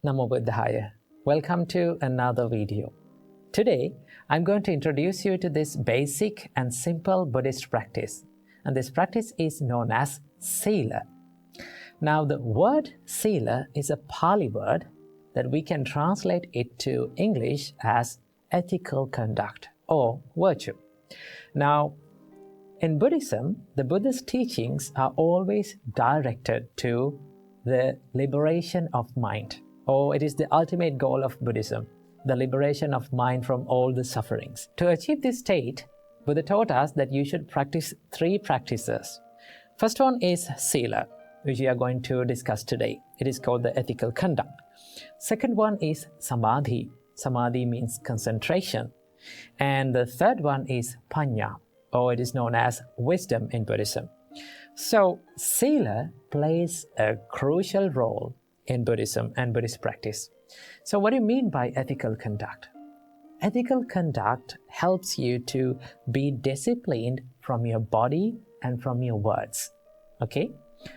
Namo Buddhaya. Welcome to another video. Today, I'm going to introduce you to this basic and simple Buddhist practice. And this practice is known as Sīla. Now, the word Sīla is a Pali word that we can translate it to English as ethical conduct or virtue. Now, in Buddhism, the Buddha's teachings are always directed to the liberation of mind. Or it is the ultimate goal of Buddhism, the liberation of mind from all the sufferings. To achieve this state, Buddha taught us that you should practice 3 practices. First one is Sīla, which we are going to discuss today. It is called the ethical conduct. Second one is Samadhi. Samadhi means concentration. And the third one is Paññā, or it is known as wisdom in Buddhism. So, Sīla plays a crucial role in Buddhism and Buddhist practice. So what do you mean by ethical conduct? Ethical conduct helps you to be disciplined from your body and from your words. Okay?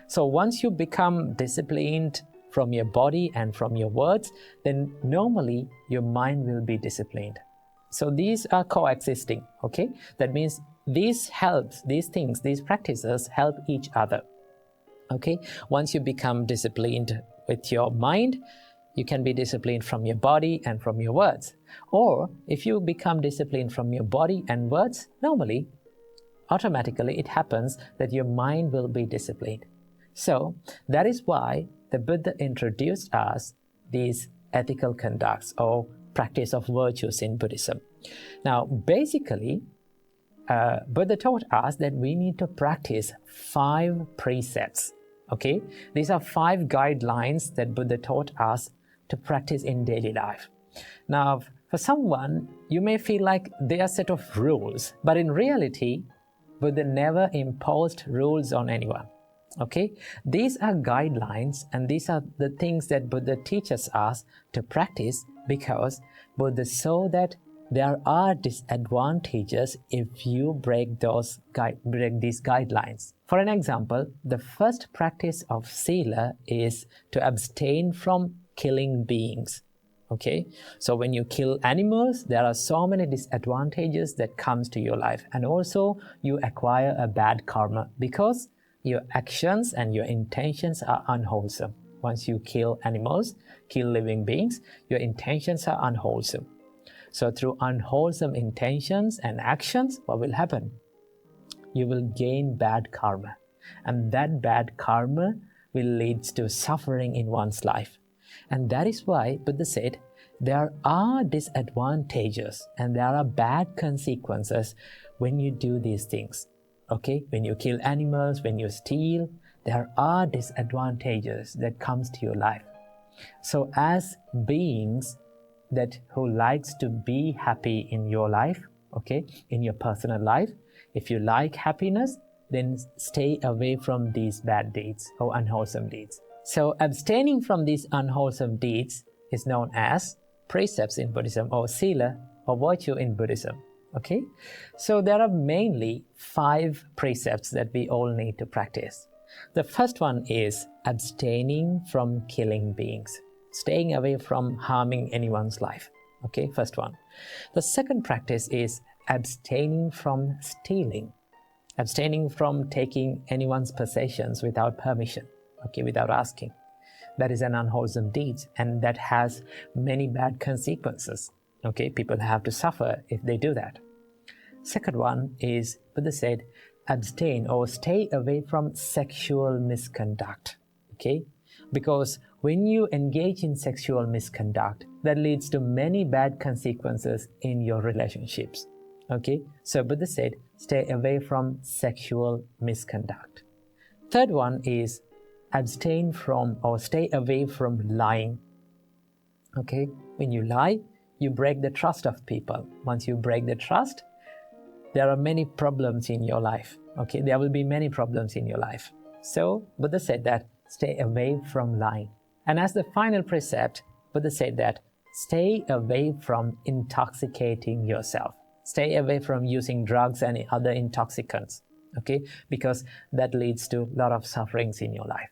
So once you become disciplined from your body and from your words, then normally your mind will be disciplined. So these are coexisting. Okay? That means these practices help each other. Okay? Once you become disciplined with your mind, you can be disciplined from your body and from your words. Or if you become disciplined from your body and words, normally, automatically it happens that your mind will be disciplined. So that is why the Buddha introduced us these ethical conducts or practice of virtues in Buddhism. Now, basically, Buddha taught us that we need to practice 5 precepts. Okay, these are 5 guidelines that Buddha taught us to practice in daily life. Now, for someone, you may feel like they are a set of rules, but in reality, Buddha never imposed rules on anyone. Okay, these are guidelines, and these are the things that Buddha teaches us to practice because Buddha saw that there are disadvantages if you break these guidelines. For an example, the first practice of Sila is to abstain from killing beings. Okay? So when you kill animals, there are so many disadvantages that comes to your life. And also, you acquire a bad karma because your actions and your intentions are unwholesome. Once you kill animals, kill living beings, your intentions are unwholesome. So through unwholesome intentions and actions, what will happen? You will gain bad karma. And that bad karma will lead to suffering in one's life. And that is why Buddha said, there are disadvantages and there are bad consequences when you do these things. Okay? When you kill animals, when you steal, there are disadvantages that comes to your life. So as beings who likes to be happy in your life, okay, in your personal life, if you like happiness, then stay away from these bad deeds or unwholesome deeds. So abstaining from these unwholesome deeds is known as precepts in Buddhism or Sila or virtue in Buddhism. Okay? So there are mainly 5 precepts that we all need to practice. The first one is abstaining from killing beings. Staying away from harming anyone's life. Okay, first one. The second practice is abstaining from stealing. Abstaining from taking anyone's possessions without permission. Okay, without asking. That is an unwholesome deed and that has many bad consequences. Okay, people have to suffer if they do that. Second one is, Buddha said, abstain or stay away from sexual misconduct. Okay, because when you engage in sexual misconduct, that leads to many bad consequences in your relationships. Okay, so Buddha said, stay away from sexual misconduct. Third one is abstain from or stay away from lying. Okay, when you lie, you break the trust of people. Once you break the trust, there are many problems in your life. Okay, there will be many problems in your life. So Buddha said that stay away from lying. And as the final precept, Buddha said that stay away from intoxicating yourself. Stay away from using drugs and other intoxicants. Okay, because that leads to a lot of sufferings in your life.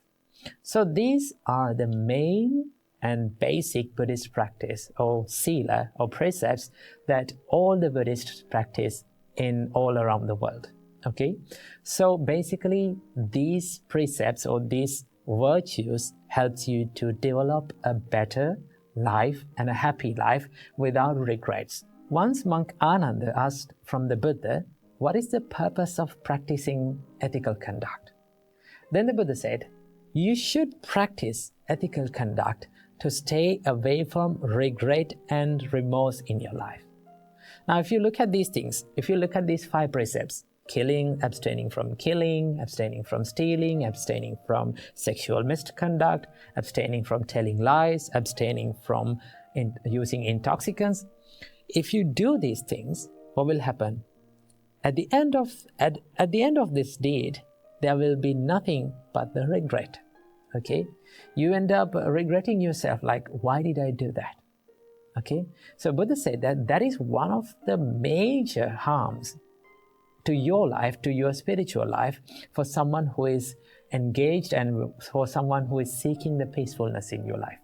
So these are the main and basic Buddhist practice, or Sīla, or precepts, that all the Buddhists practice in all around the world. Okay, so basically these precepts or these virtues helps you to develop a better life and a happy life without regrets. Once monk Ananda asked from the Buddha, what is the purpose of practicing ethical conduct? Then the Buddha said, you should practice ethical conduct to stay away from regret and remorse in your life. Now, if you look at these things, if you look at these 5 precepts, abstaining from killing, abstaining from stealing, abstaining from sexual misconduct, abstaining from telling lies, abstaining from using intoxicants, if you do these things, what will happen? At the end of this deed, there will be nothing but the regret. Okay, you end up regretting yourself, like, why did I do that? Okay, so Buddha said that that is one of the major harms to your life, to your spiritual life, for someone who is engaged and for someone who is seeking the peacefulness in your life.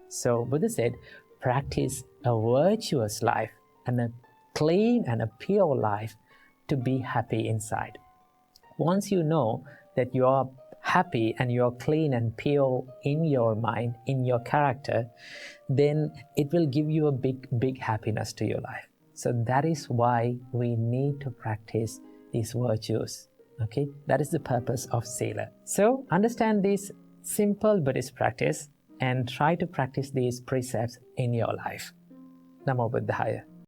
So Buddha said, practice a virtuous life and a clean and a pure life to be happy inside. Once you know that you are happy and you're clean and pure in your mind, in your character, then it will give you a big happiness to your life. So that is why we need to practice these virtues. Okay, that is the purpose of Sila. So understand this simple Buddhist practice and try to practice these precepts in your life. Namo Buddhaya.